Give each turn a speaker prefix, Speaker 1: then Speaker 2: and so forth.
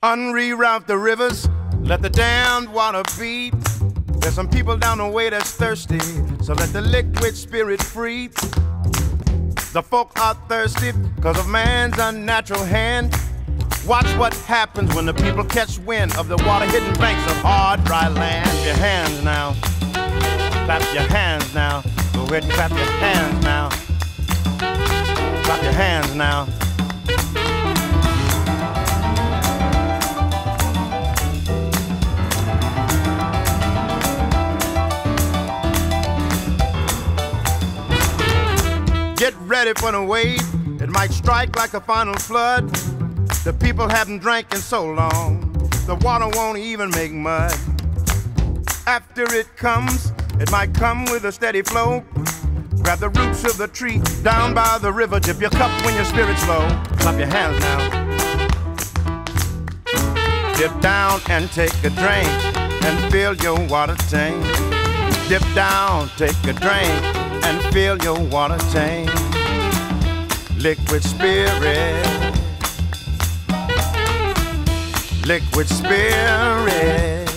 Speaker 1: Unreroute the rivers, let the damned water beat. There's some people down the way that's thirsty, so let the liquid spirit free. The folk are thirsty because of man's unnatural hand. Watch what happens when the people catch wind of the water-hidden banks of hard, dry land. Clap your hands now. Clap your hands now. Go ahead and clap your hands now. Clap your hands now. Get ready for the wave, it might strike like a final flood. The people haven't drank in so long, the water won't even make mud. After it comes, it might come with a steady flow. Grab the roots of the tree down by the river, dip your cup when your spirit's low. Clap your hands now. Dip down and take a drink and fill your water tank. Dip down, take a drink and fill your water tank. Liquid spirit, liquid spirit.